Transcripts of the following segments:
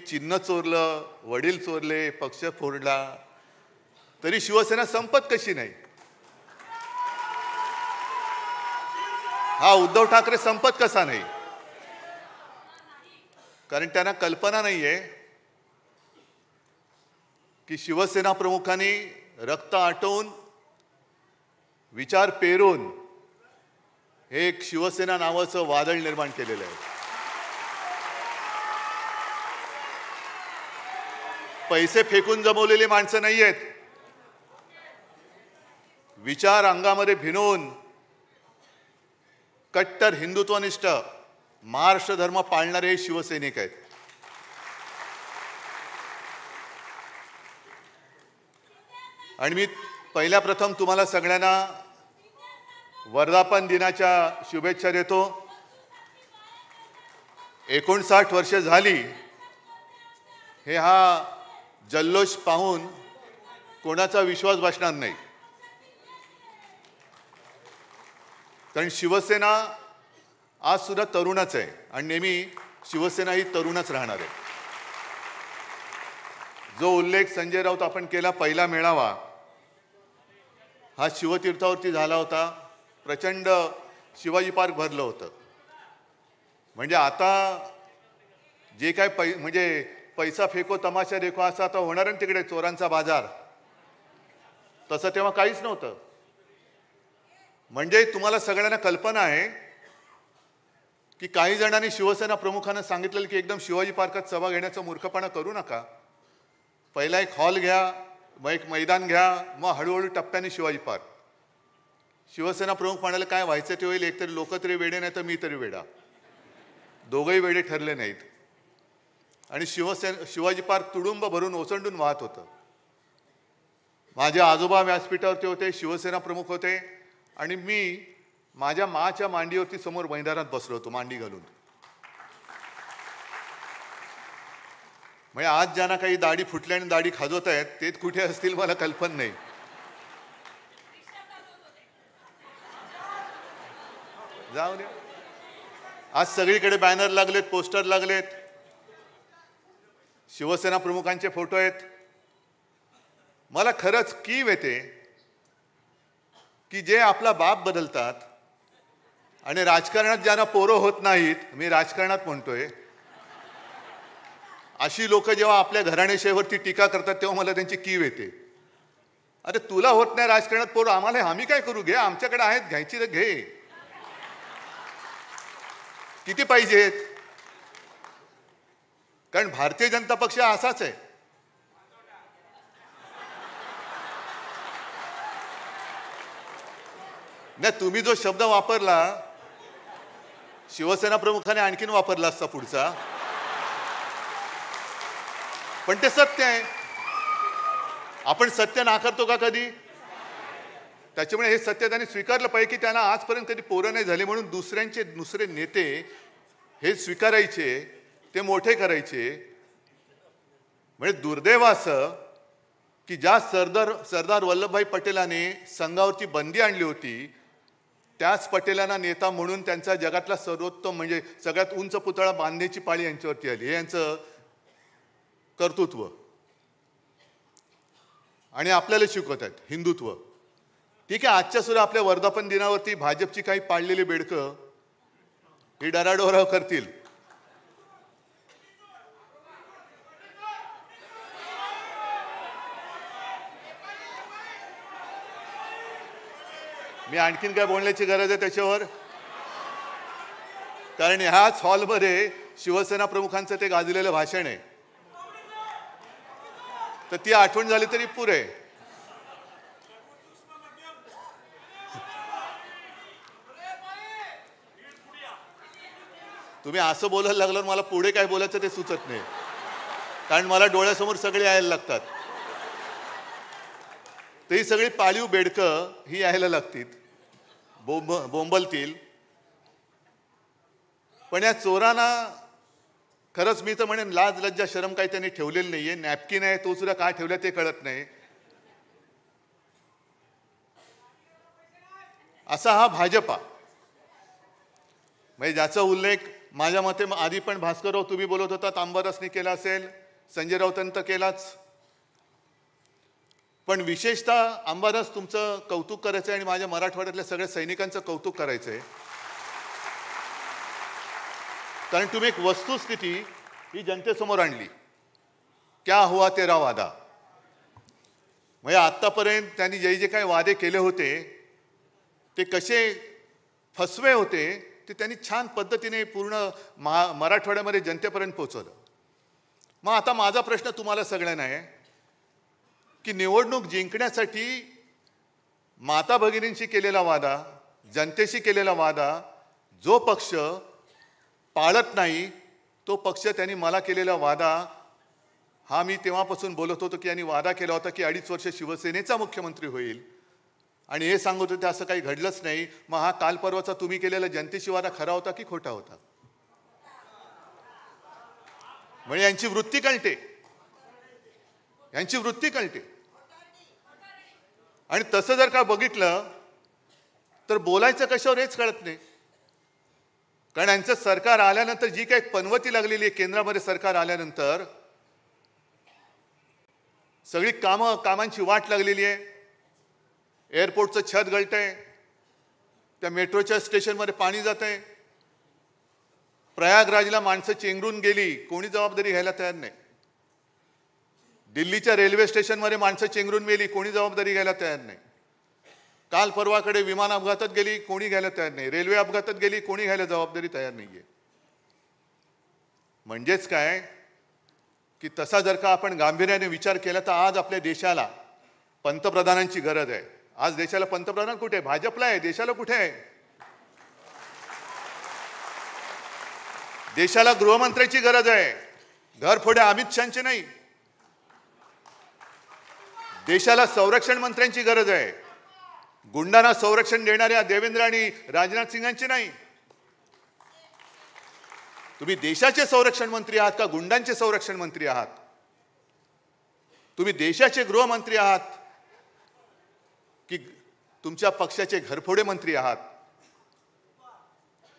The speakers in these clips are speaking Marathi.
चिन्ह चोरलं, वडील चोरले, पक्ष फोडला, तरी शिवसेना संपत कशी नाही? हा उद्धव ठाकरे संपत कसा नाही? कारण त्यांना कल्पना नाहीये की शिवसेना प्रमुखांनी रक्त आटवून विचार पेरून हे एक शिवसेना नावाचं वादळ निर्माण केलेलं आहे. पैसे फेकून जमवलेली माणसं नाही आहेत. विचार अंगामध्ये भिनवून कट्टर हिंदुत्वनिष्ठ महाराष्ट्र धर्म पाळणारे हे शिवसैनिक आहेत. आणि मी पहिल्या प्रथम तुम्हाला सगळ्यांना वर्धापन दिनाच्या शुभेच्छा देतो. 59 वर्ष झाली हे हा जल्लोष पाहून कोणाचा विश्वास बसणार नाही. कारण शिवसेना आज सुद्धा तरुणच आहे आणि नेहमी शिवसेना ही तरुणच राहणार आहे. जो उल्लेख संजय राऊत आपण केला, पहिला मेळावा हा शिवतीर्थावरती झाला होता. प्रचंड शिवाजी पार्क भरलं होतं. म्हणजे आता जे काय म्हणजे पैसा फेको तमाशा देखो असं आता होणार आहे तिकडे, चोरांचा बाजार, तसं तेव्हा काहीच नव्हतं. म्हणजे तुम्हाला सगळ्यांना कल्पना आहे की काही जणांनी शिवसेना प्रमुखांना सांगितलेलं की एकदम शिवाजी पार्कात सभा घेण्याचा मूर्खपणा करू नका. पहिला एक हॉल घ्या, मग एक मैदान घ्या, मग हळूहळू टप्प्याने शिवाजी पार्क. शिवसेना प्रमुख म्हणाले काय व्हायचं ते होईल, एकतरी लोक तरी वेडे नाही तर मी तरी वेडा. दोघंही वेडे ठरले नाहीत. आणि शिवाजी पार्क तुडुंब भरून ओसंडून वाहत होतं. माझे आजोबा व्यासपीठावरती होते, शिवसेना प्रमुख होते, आणि मी माझ्या माच्या मांडीवरती समोर मैदानात बसलो होतो मांडी घालून. म्हणजे आज ज्यांना काही दाढी फुटल्या आणि दाढी खाजवत आहेत ते कुठे असतील मला कल्पना नाही. जाऊ द्या. आज सगळीकडे बॅनर लागलेत, पोस्टर लागलेत, शिवसेना प्रमुखांचे फोटो आहेत. मला खरंच कीव येते की जे आपला बाप बदलतात आणि राजकारणात ज्यांना पोरं होत नाहीत, मी राजकारणात म्हणतोय, अशी लोक जेव्हा आपल्या घराणेशाहीवरती टीका करतात तेव्हा मला त्यांची कीव येते. अरे तुला होत नाही राजकारणात पोरं, आम्हाला आम्ही काय करू? घे, आमच्याकडे आहेत, घ्यायची तर घे. किती पाहिजेत? कारण भारतीय जनता पक्ष असाच आहे. नाही, तुम्ही जो शब्द वापरला शिवसेना प्रमुखाने आणखीन वापरला असता पुढचा, पण ते सत्य आहे. आपण सत्य नाकारतो का कधी? त्याच्यामुळे हे सत्य त्यांनी स्वीकारलं पाहिजे की त्यांना आजपर्यंत कधी पोरं नाही झाले, म्हणून दुसरे नेते हे स्वीकारायचे, ते मोठे करायचे. म्हणजे दुर्दैव असं की ज्या सरदार वल्लभभाई पटेलांनी संघावरती बंदी आणली होती, त्याच पटेलांना नेता म्हणून त्यांचा जगातला सर्वोत्तम म्हणजे सगळ्यात उंच पुतळा बांधण्याची पाळी यांच्यावरती आली. हे यांचं कर्तृत्व. आणि आपल्याला शिकवत आहेत हिंदुत्व. ठीक आहे, आजच्या सुद्धा आपल्या वर्धापन दिनावरती भाजपची काही पाळलेली बेडकं ही डराडोराव करतील. मी आणखीन काय बोलण्याची गरज आहे त्याच्यावर? कारण ह्याच हॉलमध्ये शिवसेना प्रमुखांचं ते गाजलेलं भाषण आहे, तर ती आठवण झाली तरी पुरे. तुम्ही असं बोलायला लागल्यावर मला पुढे काय बोलायचं ते सुचत नाही, कारण मला डोळ्यासमोर सगळे यायला लागतात. तर ही सगळी पाळीव बेडकं ही यायला लागतील, बोंबलतील. पण या चोरांना खरंच मी तर म्हणेन लाज लज्जा शरम काही त्यांनी ठेवलेली नाहीये. नॅपकिन आहे तो सुद्धा काय ठेवला ते कळत नाही. असा हा भाजपा, म्हणजे ज्याचा उल्लेख माझ्या मते आधी पण भास्करराव तुम्ही बोलत होतात, अंबादासनी केला असेल, संजय राऊतांनी तर केलाच. पण विशेषतः अंबादास तुमचं कौतुक करायचं आणि माझ्या मराठवाड्यातल्या सगळ्या सैनिकांचं कौतुक करायचं आहे. कारण तुम्ही एक वस्तुस्थिती ही जनतेसमोर आणली. क्या हुआ तेरा वादा. म्हणजे आत्तापर्यंत त्यांनी जे काही वादे केले होते ते कसे फसवे होते ते त्यांनी छान पद्धतीने पूर्ण मराठवाड्यामध्ये जनतेपर्यंत पोहोचवलं. मग आता माझा प्रश्न तुम्हाला सगळ्यांना आहे की निवडणूक जिंकण्यासाठी माता भगिनींशी केलेला वादा, जनतेशी केलेला वादा जो पक्ष पाळत नाही तो पक्ष त्यांनी मला केलेला वादा हा मी तेव्हापासून बोलत होतो की यांनी वादा केला होता की 2.5 वर्ष शिवसेनेचा मुख्यमंत्री होईल आणि हे सांगत होते असं काही घडलंच नाही. मग हा काल परवाचा तुम्ही केलेला जनतेशी वादा खरा होता की खोटा होता? म्हणजे यांची वृत्ती कळते, यांची वृत्ती कळते. आणि तसं जर का बघितलं तर बोलायचं कशावर हेच कळत नाही. कारण यांचं सरकार आल्यानंतर जी काही पनवती लागलेली आहे केंद्रामध्ये सरकार आल्यानंतर सगळी कामांची वाट लागलेली आहे. एअरपोर्टचं छत गळतंय, त्या मेट्रोच्या स्टेशनमध्ये पाणी जात आहे, प्रयागराजला माणसं चेंगरून गेली, कोणी जबाबदारी घ्यायला तयार नाही. दिल्लीच्या रेल्वे स्टेशनमध्ये माणसं चेंगरून गेली, कोणी जबाबदारी घ्यायला तयार नाही. काल परवाकडे विमान अपघातात गेली, कोणी घ्यायला तयार नाही. रेल्वे अपघातात गेली, कोणी घ्यायला जबाबदारी तयार नाहीये. म्हणजेच काय की तसा जर का आपण गांभीर्याने विचार केला तर आज आपल्या देशाला पंतप्रधानांची गरज आहे. आज देशाला पंतप्रधान कुठे आहे? भाजपला आहे. देशाला कुठे आहे? देशाला गृहमंत्र्याची गरज आहे, घरफोडे अमित शहाची नाही. देशाला संरक्षण मंत्र्यांची गरज आहे, गुंडांना संरक्षण देणाऱ्या देवेंद्र आणि राजनाथ सिंगांची नाही. तुम्ही देशाचे संरक्षण मंत्री आहात का गुंडांचे संरक्षण मंत्री आहात? तुम्ही देशाचे गृहमंत्री आहात की तुमच्या पक्षाचे घरफोडे मंत्री आहात?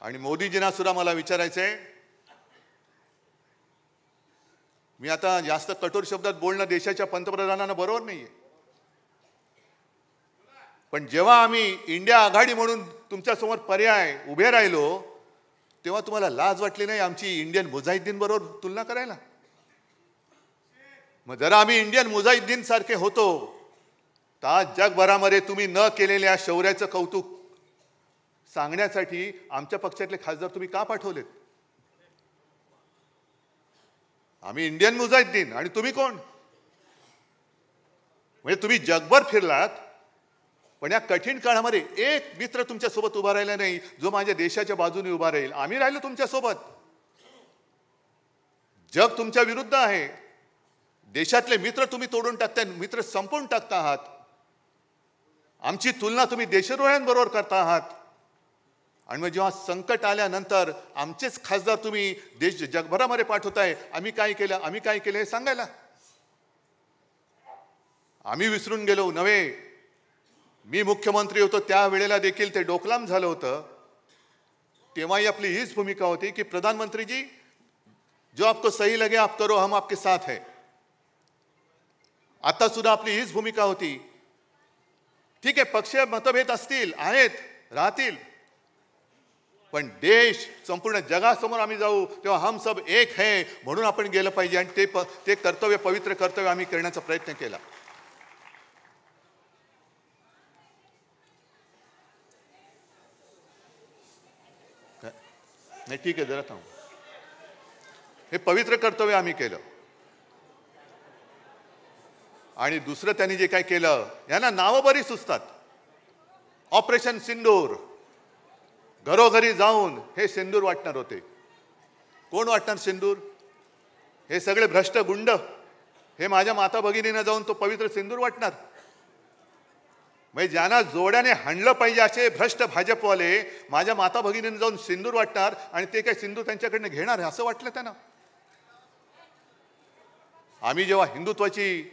आणि मोदीजींना सुद्धा मला विचारायचंय, मी आता जास्त कठोर शब्दात बोलणं देशाच्या पंतप्रधानांना बरोबर नाहीये, पण जेव्हा आम्ही इंडिया आघाडी म्हणून तुमच्या समोर पर्याय उभे राहिलो तेव्हा तुम्हाला लाज वाटली नाही आमची इंडियन मुजाहिद्दीन बरोबर तुलना करायला? मग जरा आम्ही इंडियन मुजाहिद्दीन सारखे होतो तर आज जगभरामध्ये तुम्ही न केलेल्या शौर्याचं कौतुक सांगण्यासाठी आमच्या पक्षातले खासदार तुम्ही का पाठवलेत? आम्ही इंडियन मुजाहिद्दीन आणि तुम्ही कोण? म्हणजे तुम्ही जगभर फिरलात पण या कठीण काळामध्ये एक मित्र तुमच्या सोबत उभा राहिला नाही जो माझ्या देशाच्या बाजूने उभा राहील. आम्ही राहिलो तुमच्या सोबत. जग तुमच्या विरुद्ध आहे. देशातले मित्र तुम्ही तोडून टाकताय, मित्र संपवून टाकता आहात. आमची तुलना तुम्ही देशद्रोह्यांबरोबर करता आहात. आणि मग जेव्हा संकट आल्यानंतर आमचेच खासदार तुम्ही देश जगभरामध्ये पाठवताय, आम्ही काय केलं आम्ही काय केलं हे सांगायला. आम्ही विसरून गेलो नव्हे. मी मुख्यमंत्री होतो त्यावेळेला देखील ते डोकलाम झालं होतं. तेव्हाही आपली हीच भूमिका होती की प्रधानमंत्री जी जो आपको सही लगे आप करो, हम आपके साथ है. आता सुद्धा आपली हीच भूमिका होती. ठीक आहे, पक्षीय मतभेद असतील, आहेत, राहतील, पण देश संपूर्ण जगासमोर आम्ही जाऊ तेव्हा हम सब एक है म्हणून आपण गेलं पाहिजे. आणि ते कर्तव्य, पवित्र कर्तव्य आम्ही करण्याचा प्रयत्न केला. नाही ठीक आहे, जरा थांब. हे पवित्र कर्तव्य आम्ही केलं. आणि दुसरं त्यांनी जे काय केलं, यांना नावं बरी सुचतात. ऑपरेशन सिंदूर, घरोघरी जाऊन हे सिंदूर वाटणार होते. कोण वाटणार सिंदूर? हे सगळे भ्रष्ट गुंड. हे माझ्या माता भगिनींना जाऊन तो पवित्र सिंदूर वाटणार? म्हणजे ज्यांना जोड्याने हाणलं पाहिजे असे भ्रष्ट भाजपवाले माझ्या माता भगिनींना जाऊन सिंदूर वाटणार आणि ते काय सिंदूर त्यांच्याकडनं घेणार असं वाटलं त्यांना? आम्ही जेव्हा हिंदुत्वाची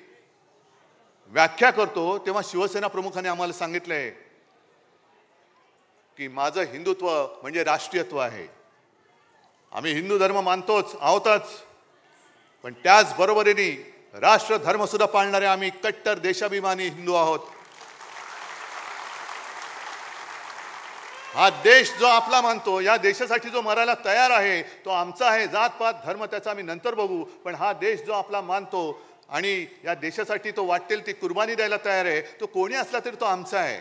व्याख्या करतो तेव्हा शिवसेना प्रमुखांनी आम्हाला सांगितलंय की माझं हिंदुत्व म्हणजे राष्ट्रीयत्व आहे. आम्ही हिंदू धर्म मानतोच आहोतच, पण त्याच बरोबरीने राष्ट्र धर्म सुद्धा पाळणारे आम्ही कट्टर देशाभिमानी हिंदू आहोत. हा देश जो आपला मानतो, या देशासाठी जो मरायला तयार आहे तो आमचा आहे. जातपात धर्म त्याचा आम्ही नंतर बघू, पण हा देश जो आपला मानतो आणि या देशासाठी तो वाटेल ती कुर्बानी द्यायला तयार आहे, तो कोणी असला तरी तो आमचा आहे.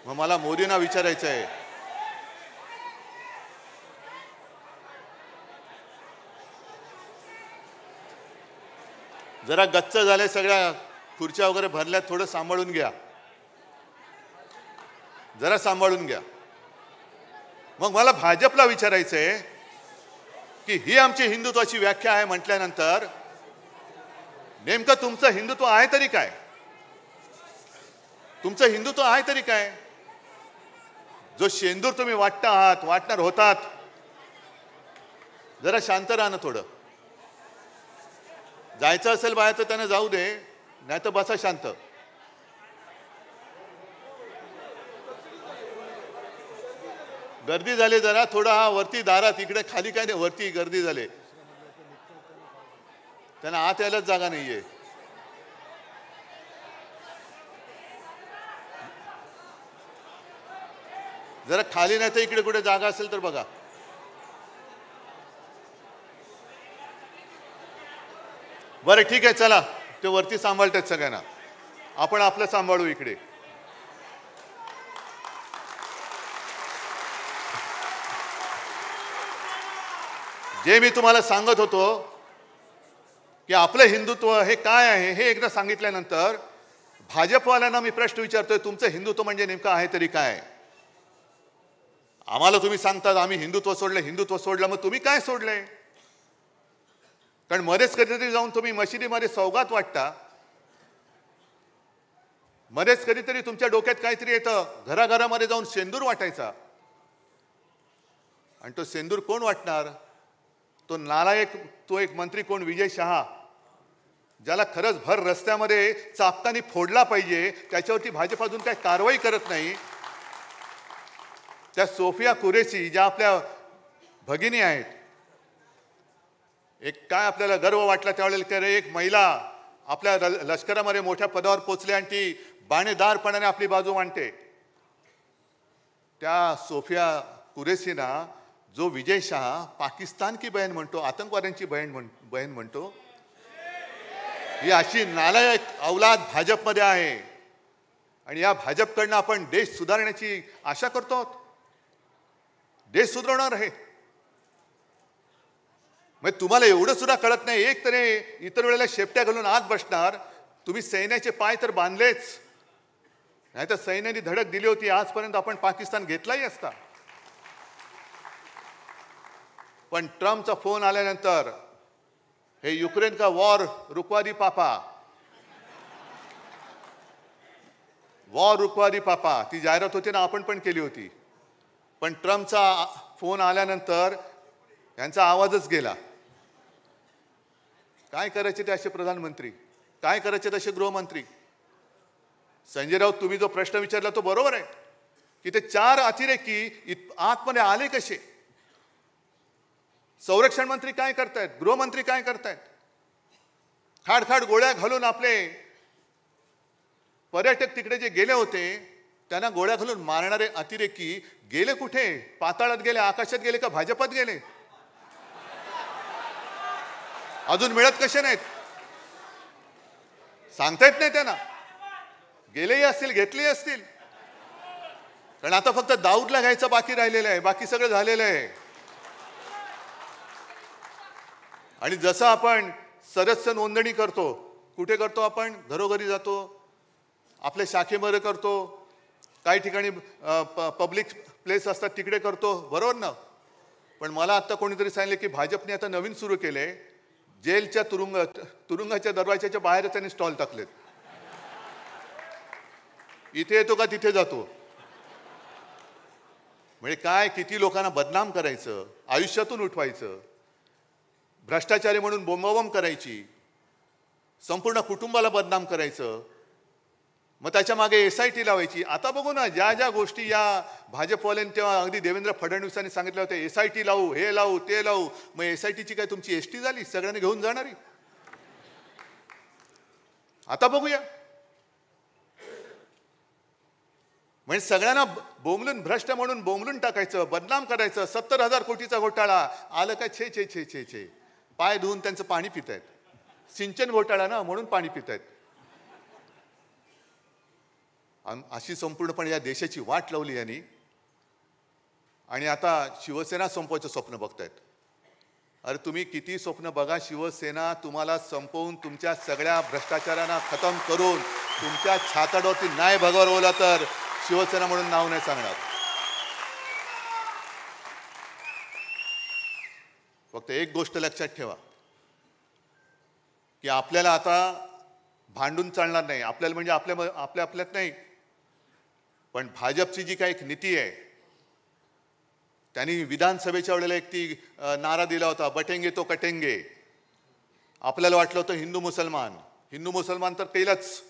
मग मला मोदींना विचारायचं आहे, जरा गच्च झाले, सगळ्या खुर्च्या वगैरे भरल्यात, थोडं सांभाळून घ्या, जरा सांभाळून घ्या. मग मला भाजपला विचारायचं आहे की ही आमची हिंदुत्वाची व्याख्या आहे म्हटल्यानंतर नेमकं तुमचं हिंदुत्व आहे तरी काय? तुमचं हिंदुत्व आहे तरी काय? जो शेंदूर तुम्ही वाटता आहात, वाटणार होतात, जरा शांत राहा ना थोडं. जायचं असेल बाहेर तर त्यांना जाऊ दे, नाही तर बसा शांत. गर्दी झाली जरा, थोडा हा वरती दारात, इकडे खाली काय नाही, वरती गर्दी झाली, त्यांना आत यायलाच जागा नाहीये. जरा खाली नाही तर इकडे कुठे जागा असेल तर बघा. बरं ठीक आहे, चला, ते वरती सांभाळतात सगळ्यांना, आपण आपलं सांभाळू इकडे. जे मी तुम्हाला सांगत होतो की आपलं हिंदुत्व हे काय आहे हे एकदा सांगितल्यानंतर भाजपवाल्यांना मी प्रश्न विचारतोय, तुमचं हिंदुत्व म्हणजे नेमकं आहे तरी काय? आम्हाला तुम्ही सांगतात आम्ही हिंदुत्व सोडलं, हिंदुत्व सोडलं, मग तुम्ही काय सोडलंय? कारण मध्येच कधीतरी जाऊन तुम्ही मशिदीमध्ये सौगात वाटता, मध्येच कधीतरी तुमच्या डोक्यात काहीतरी येतं, घराघरामध्ये जाऊन शेंदूर वाटायचा. आणि तो शेंदूर कोण वाटणार? तो नालायक, तो एक मंत्री कोण, विजय शहा, ज्याला खरंच भर रस्त्यामध्ये चापकानी फोडला पाहिजे, त्याच्यावरती भाजप अजून काही कारवाई करत नाही. त्या सोफिया कुरेशी ज्या आपल्या भगिनी आहेत, एक काय आपल्याला गर्व वाटला त्यावेळेला की एक महिला आपल्या लष्करामध्ये मोठ्या पदावर पोचली आणि ती बाणेदारपणाने आपली बाजू मांडते. त्या सोफिया कुरेशीना जो विजय शहा पाकिस्तान की बहन म्हणतो, आतंकवाद्यांची बहन म्हणतो, ही अशी नालायक औलाद भाजपमध्ये आहे. आणि या भाजपकडनं आपण देश सुधारण्याची आशा करतो, देश सुधारणार आहे. मग तुम्हाला एवढं सुद्धा कळत नाही, एक तरी इतर वेळेला शेपट्या घालून आत बसणार. तुम्ही सैन्याचे पाय तर बांधलेच, नाही तर सैन्याने धडक दिली होती, आजपर्यंत आपण पाकिस्तान घेतलाही असता. पण ट्रम्पचा फोन आल्यानंतर हे युक्रेन का वॉर रुकवा दी पापा, वॉर रुकवा दी पापा, ती जाहिरात होती ना, आपण पण केली होती. पण ट्रम्पचा फोन आल्यानंतर यांचा आवाजच गेला. काय करायचे ते असे प्रधानमंत्री, काय करायचे तसे गृहमंत्री? संजय राऊत, तुम्ही जो प्रश्न विचारला तो बरोबर आहे की ते 4 अतिरेकी आतमध्ये आले कसे? संरक्षण मंत्री काय करतायत, गृहमंत्री काय करतायत? खाडखाड गोळ्या घालून आपले पर्यटक तिकडे जे गेले होते त्यांना गोळ्या घालून मारणारे अतिरेकी गेले कुठे? पाताळात गेले, आकाशात गेले का भाजपात गेले? अजून मिळत कसे नाहीत? सांगता येत नाही त्यांना. गेलेही असतील, घेतलेही असतील. कारण आता फक्त दाऊदला घ्यायचं बाकी राहिलेलं आहे, बाकी सगळं झालेलं आहे. आणि जसं आपण सदस्य नोंदणी करतो, कुठे करतो? आपण घरोघरी जातो, आपल्या शाखेमध्ये करतो, काही ठिकाणी पब्लिक प्लेस असतात तिकडे करतो, बरोबर ना? पण मला आता कोणीतरी सांगितले की भाजपने आता नवीन सुरू केले, जेलच्या तुरुंगाच्या दरवाजाच्या बाहेर त्यांनी स्टॉल टाकलेत. इथे येतो का तिथे जातो. म्हणजे काय, किती लोकांना बदनाम करायचं, आयुष्यातून उठवायचं, भ्रष्टाचारी म्हणून बोंबाबोंब करायची, संपूर्ण कुटुंबाला बदनाम करायचं. मग त्याच्या मागे SIT लावायची. आता बघू ना, ज्या ज्या गोष्टी या भाजपवाल्यांनी तेव्हा अगदी देवेंद्र फडणवीसांनी सांगितलं होतं, SIT लावू, हे लावू, ते लावू. मग SITची काय तुमची ST झाली सगळ्यांनी घेऊन जाणारी? आता बघूया. म्हणजे सगळ्यांना बोंबलून भ्रष्ट म्हणून बोंबलून टाकायचं, बदनाम करायचं. 70,000 कोटीचा घोटाळा आलं का छे छे छे छे छे, पाय धुवून त्यांचं पाणी पितायत. सिंचन घोटाळा ना म्हणून पाणी पितायत. अशी संपूर्णपणे या देशाची वाट लावली यांनी. आणि आता शिवसेना संपवायचं स्वप्न बघतायत. अरे तुम्ही किती स्वप्न बघा, शिवसेना तुम्हाला संपवून तुमच्या सगळ्या भ्रष्टाचारांना खतम करून तुमच्या छाताडोती नाही भगवला तर शिवसेना म्हणून नाव नाही सांगणार. फक्त एक गोष्ट लक्षात ठेवा की आपल्याला आता भांडून चालणार नाही. आपल्याला म्हणजे आपल्यात नाही, पण भाजपची जी काही नीती आहे, त्यांनी विधानसभेच्या वेळेला एक ती नारा दिला होता, बटेंगे तो कटेंगे. आपल्याला वाटलं होतं हिंदू मुसलमान तर केलंच.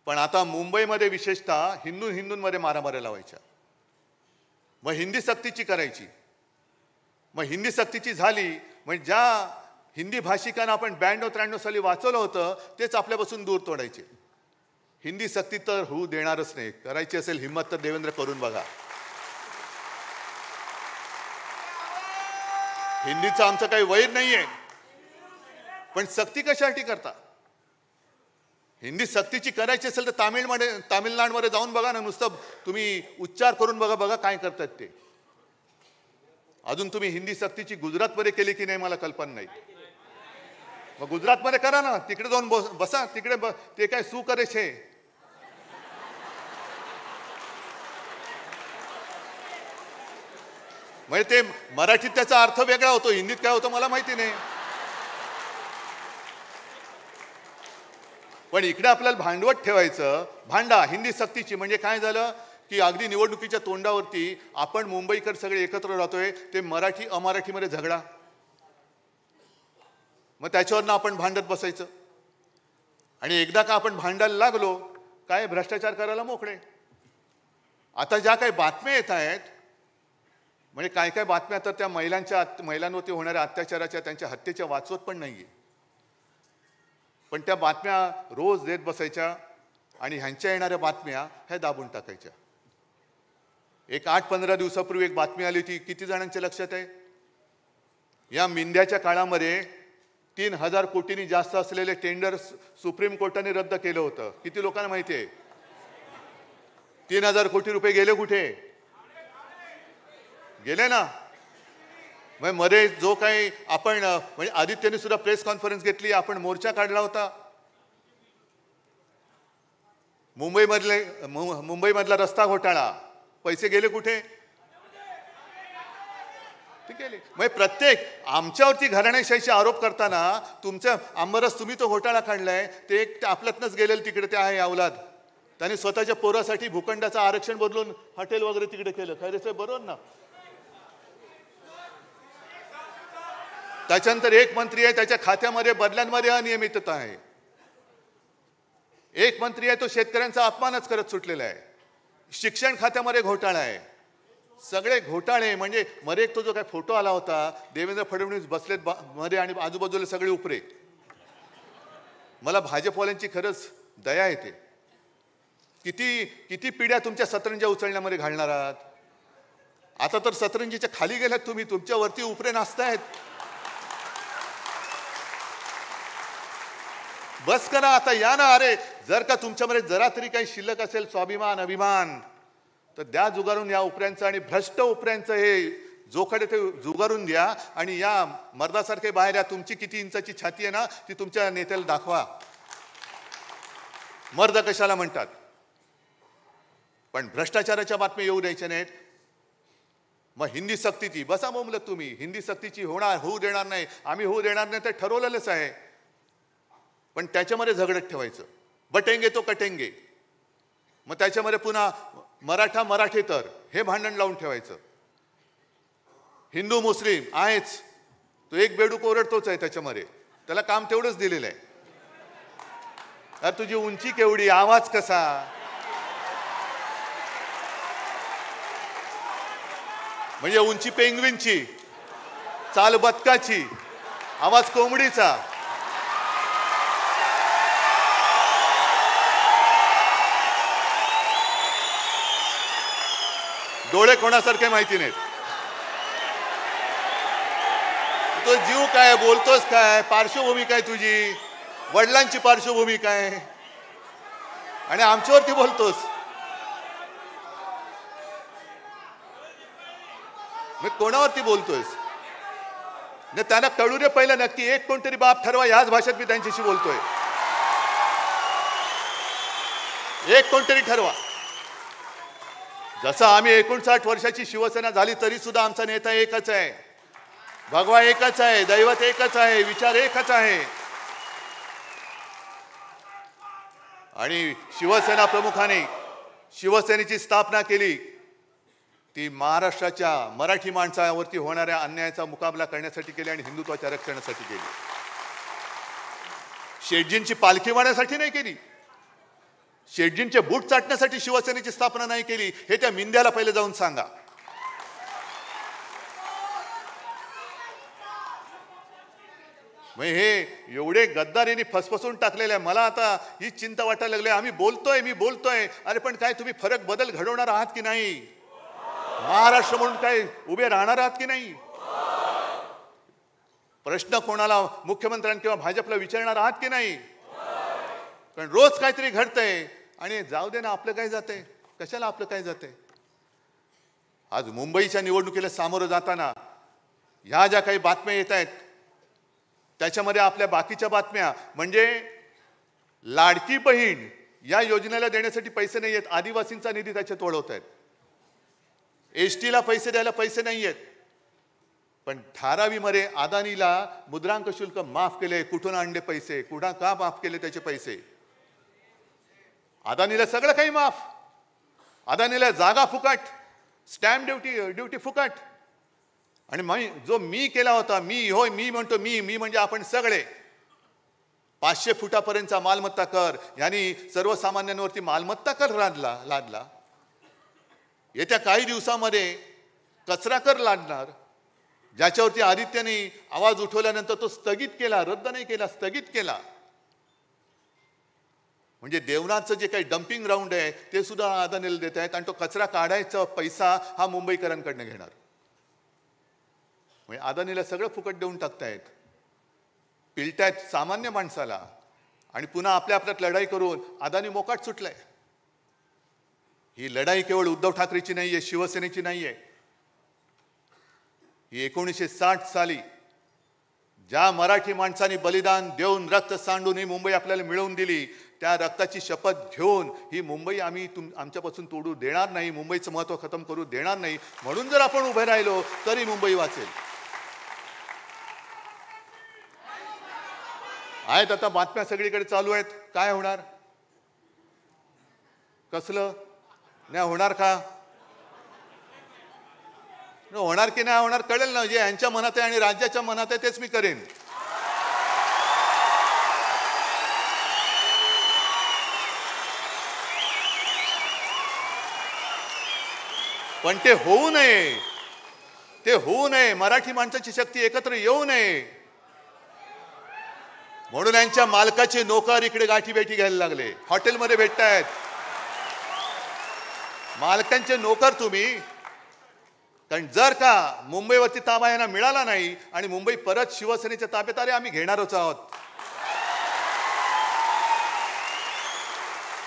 पण आता मुंबईमध्ये विशेषतः हिंदूंमध्ये मारामाऱ्या लावायच्या. मग हिंदी सक्तीची करायची. मग हिंदी सक्तीची झाली म्हणजे ज्या हिंदी भाषिकांना आपण 92-93 साली वाचवलं होतं तेच आपल्यापासून दूर तोडायचे. हिंदी सक्ती तर होऊ देणारच नाही. करायची असेल हिम्मत तर देवेंद्र करून बघा. हिंदीचं आमचं काही वैर नाहीये, पण सक्ती कशासाठी करता? हिंदी सक्तीची करायची असेल तर तामिळनाडूमध्ये जाऊन बघा ना. नुसतं तुम्ही उच्चार करून बघा काय करतात ते. अजून तुम्ही हिंदी सक्तीची गुजरातमध्ये केली की नाही मला कल्पना नाही. मग गुजरातमध्ये करा ना, तिकडे जाऊन बसा. तिकडे ते काय सू करे छे. म्हणजे ते मराठीत त्याचा अर्थ वेगळा होतो, हिंदीत काय होतो मला माहिती नाही. पण इकडे आपल्याला भांडवट ठेवायचं. भांडा हिंदी सक्तीची म्हणजे काय झालं की अगदी निवडणुकीच्या तोंडावरती आपण मुंबईकर सगळे एकत्र राहतोय, ते मराठी अमराठीमध्ये झगडा. मग त्याच्यावरनं आपण भांडत बसायचं. आणि एकदा का आपण भांडायला लागलो काय भ्रष्टाचार करायला मोकळे. आता ज्या काही बातम्या येत आहेत, म्हणजे काय काय बातम्या तर त्या महिलांवरती होणाऱ्या अत्याचाराच्या, त्यांच्या हत्येच्या वाचवत पण नाहीये. पण त्या बातम्या रोज देत बसायच्या आणि ह्यांच्या येणाऱ्या बातम्या ह्या दाबून टाकायच्या. एक 8-15 दिवसापूर्वी एक बातमी आली होती, किती जणांच्या लक्षात आहे? या मिंद्याच्या काळामध्ये 3,000 कोटींनी जास्त असलेले टेंडर सुप्रीम कोर्टाने रद्द केलं होतं. किती लोकांना माहिती आहे? 3,000 कोटी रुपये गेले कुठे? गेले ना. मग मध्ये जो काही आपण म्हणजे आदित्यने सुद्धा प्रेस कॉन्फरन्स घेतली, आपण मोर्चा काढला होता. मुंबईमधला रस्ता घोटाळा, पैसे गेले कुठे? ते गेले. मग प्रत्येक आमच्यावरती घराणेशाहीचे आरोप करताना तुमच्या आंबरस तुम्ही तो घोटाळा काढलाय, ते एक आपल्यातनच गेलेलं तिकडे ते आहे अवलाद. त्याने स्वतःच्या पोरासाठी भूखंडाचं आरक्षण बदलून हॉटेल वगैरे तिकडे केलं. खैरे साहेब बरोबर ना. त्याच्यानंतर एक मंत्री आहे, त्याच्या खात्यामध्ये बदल्यांमध्ये अनियमितता आहे. एक मंत्री आहे, तो शेतकऱ्यांचा अपमानच करत सुटलेला आहे. शिक्षण खात्यामध्ये घोटाळा आहे. सगळे घोटाळे म्हणजे मध्ये एक तो जो काय फोटो आला होता, देवेंद्र फडणवीस बसलेत मध्ये आणि आजूबाजूला सगळे उपरे. मला भाजपवाल्यांची खरंच दया येते. किती किती पिढ्या तुमच्या सतरंज्या उचलण्यामध्ये घालणार आहात? आता तर सतरंजीच्या खाली गेल्यात तुम्ही, तुमच्यावरती उपरे नाचतायत. बस करा आता, या ना. अरे जर का तुमच्यामध्ये जरा तरी काही शिल्लक असेल स्वाभिमान अभिमान तर द्या जुगारून या उपऱ्यांचं. आणि भ्रष्ट उपऱ्यांचं हे जोखडे ते जुगारून द्या. आणि या मर्दासारखे बाहेर या. तुमची किती इंचाची छाती आहे ना ती तुमच्या नेत्याला दाखवा. मर्द कशाला म्हणतात. पण भ्रष्टाचाराच्या बातम्या येऊ द्यायच्या नाहीत. मग हिंदी सक्तीची बसा बोंबलत तुम्ही. हिंदी सक्तीची होऊ देणार नाही, आम्ही होऊ देणार नाही ते ठरवलेलंच आहे. पण त्याच्यामध्ये झगडत ठेवायचं. बटेंगे तो कटेंगे. मग त्याच्यामध्ये पुन्हा मराठेतर हे भांडण लावून ठेवायचं. हिंदू मुस्लिम आहेच, तो एक बेडूक ओरडतोच आहे त्याच्यामध्ये. त्याला काम तेवढंच दिलेलं आहे. अरे तुझी उंची केवढी, आवाज कसा? म्हणजे उंची पेंग्विनची, चाल बदकाची, आवाज कोंबडीचा. डोळे कोणासारखे माहिती नाहीत. तो जीव काय, बोलतोस काय, पार्श्वभूमी काय तुझी, वडिलांची पार्श्वभूमी काय, आणि आमच्यावरती बोलतोस. मी कोणावरती बोलतोयस? नाही, त्यांना कळू दे पहिलं नक्की. एक कोणतरी बाप ठरवा, याच भाषेत मी त्यांच्याशी बोलतोय. एक कोणतरी ठरवा. जसं आम्ही 59 वर्षाची शिवसेना झाली तरी सुद्धा आमचा नेता एकच आहे, भगवा एकच आहे, दैवत एकच आहे, विचार एकच आहे. आणि शिवसेना प्रमुखाने शिवसेनेची स्थापना केली ती महाराष्ट्राच्या मराठी माणसावरती होणाऱ्या अन्यायाचा मुकाबला करण्यासाठी केली आणि हिंदुत्वाच्या रक्षणासाठी केली. शेटजींची पालखी वाहण्यासाठी नाही केली, शेटजींचे बूट चाटण्यासाठी शिवसेनेची स्थापना नाही केली. हे त्या मिंद्याला पहिले जाऊन सांगा. हे एवढे गद्दारीने फसफसून टाकलेले आहे. मला आता ही चिंता वाटायला लागली. आम्ही बोलतोय, मी बोलतोय, अरे पण काय तुम्ही फरक बदल घडवणार आहात की नाही? महाराष्ट्र म्हणून काय उभे राहणार आहात की नाही? प्रश्न कोणाला, मुख्यमंत्र्यांना किंवा भाजपला विचारणार आहात की नाही? कारण रोज काहीतरी घडतंय आणि जाऊ दे ना, आपलं काय जातंय, कशाला आपलं काय जातंय. आज मुंबईच्या निवडणुकीला सामोरं जाताना ह्या ज्या काही बातम्या येत आहेत त्याच्यामध्ये आपल्या बाकीच्या बातम्या म्हणजे लाडकी बहीण या योजनेला देण्यासाठी पैसे नाही आहेत, आदिवासींचा निधी त्याच्यात वळवत आहेत. एसटीला पैसे द्यायला पैसे नाही आहेत, पण धारावीमध्ये अदानीला मुद्रांक शुल्क माफ केले. कुठून आणले पैसे, कुठं का माफ केले त्याचे पैसे? अदानीला सगळं काही माफ, अदानीला जागा फुकट, स्टॅम्प ड्युटी फुकट. आणि जो मी केला होता, मी म्हणतो, मी म्हणजे आपण सगळे, 500 फुटापर्यंतचा मालमत्ता कर यांनी सर्वसामान्यांवरती मालमत्ता कर लादला. येत्या काही दिवसामध्ये कचरा कर लादणार, ज्याच्यावरती आदित्यने आवाज उठवल्यानंतर तो स्थगित केला, रद्द नाही केला, स्थगित केला. म्हणजे देवनाथचं जे काही डम्पिंग ग्राउंड आहे ते सुद्धा अदानीला देत आहेत आणि तो कचरा काढायचा पैसा हा मुंबईकरांकडनं घेणार. म्हणजे अदानीला सगळं फुकट देऊन टाकतायत, पिलतायत सामान्य माणसाला आणि पुन्हा आपल्या आपल्यात लढाई करून अदानी मोकाट सुटलाय. ही लढाई केवळ उद्धव ठाकरेची नाहीये, शिवसेनेची नाहीये. ही 1960 साली ज्या मराठी माणसांनी बलिदान देऊन रक्त सांडून ही मुंबई आपल्याला मिळवून दिली, त्या रक्ताची शपथ घेऊन ही मुंबई आम्ही आमच्यापासून तोडू देणार नाही, मुंबईचं महत्त्व खतम करू देणार नाही. म्हणून जर आपण उभे राहिलो तरी मुंबई वाचेल. आहेत आता बातम्या सगळीकडे चालू आहेत. काय होणार, कसलं नाही होणार का, होणार की नाही होणार कळेल ना. जे यांच्या मनात आहे आणि राज्याच्या मनात आहे तेच मी करेन. पण ते होऊ नये, ते होऊ नये. मराठी माणसाची शक्ती एकत्र येऊ नये म्हणून यांच्या मालकाचे नोकर इकडे गाठी भेटी घ्यायला लागले, हॉटेलमध्ये भेटतायत. मालकांचे नोकर तुम्ही. कारण जर का मुंबईवरती ताबा यांना मिळाला नाही आणि मुंबई परत शिवसेनेच्या ताब्यात आले, आम्ही घेणारच आहोत,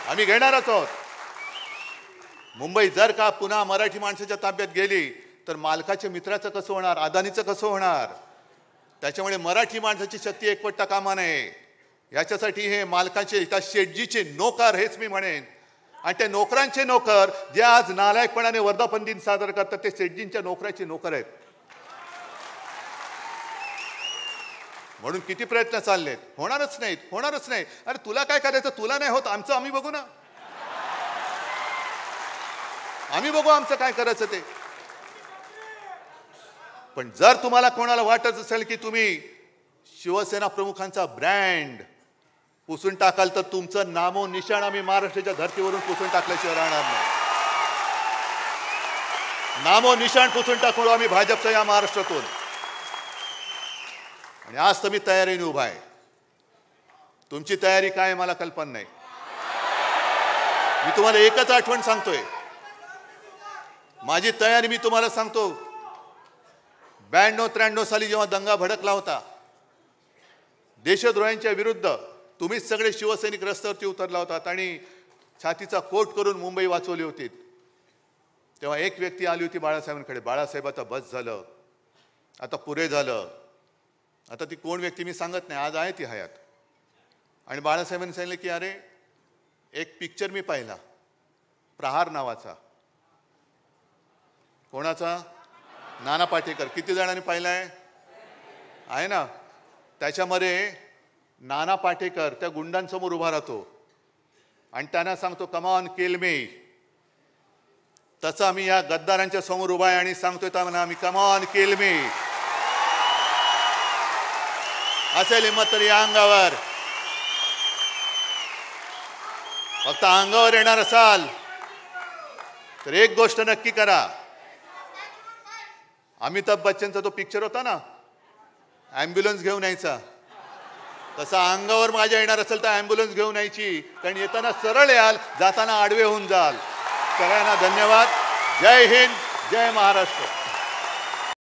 आम्ही घेणारच आहोत. मुंबई जर का पुन्हा मराठी माणसाच्या ताब्यात गेली तर मालकाच्या मित्राचं कसं होणार, अदानीचं कसं होणार. त्याच्यामुळे मराठी माणसाची शक्ती एकवटता कामा नये. याच्यासाठी हे मालकाचे, त्या शेटजीचे नोकर, हेच मी म्हणेन. आणि त्या नोकरांचे नोकर जे आज नालायकपणाने वर्धापन दिन साजरा करतात ते शेटजींच्या नोकराचे नोकर आहेत. म्हणून किती प्रयत्न चाललेत, होणारच नाहीत, होणारच नाही. अरे तुला काय करायचं, तुला नाही होत, आमचं आम्ही बघू ना, आम्ही बघू आमचं काय करायचं ते. पण जर तुम्हाला कोणाला वाटत असेल की तुम्ही शिवसेना प्रमुखांचा ब्रँड पुसून टाकाल तर तुमचं नामो निशाण आम्ही महाराष्ट्राच्या धर्तीवरून पुसून टाकल्याशिवाय राहणार नाही. नामो निशाण पुसून टाकू आम्ही भाजपच्या या महाराष्ट्रातून. आणि आज तर मी तयारीने उभा आहे. तुमची तयारी काय आहे मला कल्पना नाही. मी तुम्हाला एकच आठवण सांगतोय. माझी तयारी मी तुम्हाला सांगतो. 92-93 साली जेव्हा दंगा भडकला होता देशद्रोह्यांच्या विरुद्ध, तुम्हीच सगळे शिवसैनिक रस्त्यावरती उतरला होतात आणि छातीचा कोट करून मुंबई वाचवली होती. तेव्हा एक व्यक्ती आली होती बाळासाहेबांकडे. बाळासाहेब आता बस झालं, आता पुरे झालं. आता ती कोण व्यक्ती मी सांगत नाही, आज आहे ती हयात. आणि बाळासाहेबांनी सांगितलं की अरे एक पिक्चर मी पाहिला प्रहार नावाचा. कोणाचा? नाना पाटेकर. किती जणांनी पाहिलाय? आहे ना. त्याच्यामध्ये नाना पाटेकर त्या गुंडांसमोर उभा राहतो आणि त्यांना सांगतो कम ऑन किल मी. तसं आम्ही या गद्दारांच्या समोर उभा आहे आणि सांगतोय त्यांना आम्ही कम ऑन किल मी. असेल हिंमत तरी या अंगावर. फक्त अंगावर येणार असाल तर एक गोष्ट नक्की करा. अमिताभ बच्चनचा तो पिक्चर होता ना, ॲम्ब्युलन्स घेऊन यायचा, तसा अंगावर माझ्या येणार असेल तर ॲम्ब्युलन्स घेऊन यायची. कारण येताना सरळ याल, जाताना आडवे होऊन जाल. सगळ्यांना धन्यवाद. जय हिंद, जय महाराष्ट्र.